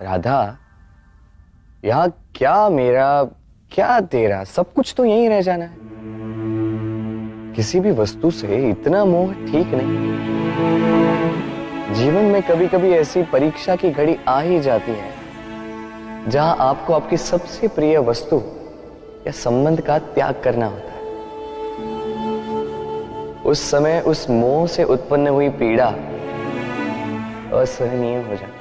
राधा, यहाँ क्या मेरा क्या तेरा, सब कुछ तो यहीं रह जाना है। किसी भी वस्तु से इतना मोह ठीक नहीं। जीवन में कभी कभी ऐसी परीक्षा की घड़ी आ ही जाती है जहां आपको आपकी सबसे प्रिय वस्तु या संबंध का त्याग करना होता है। उस समय उस मोह से उत्पन्न हुई पीड़ा असहनीय हो जाती है।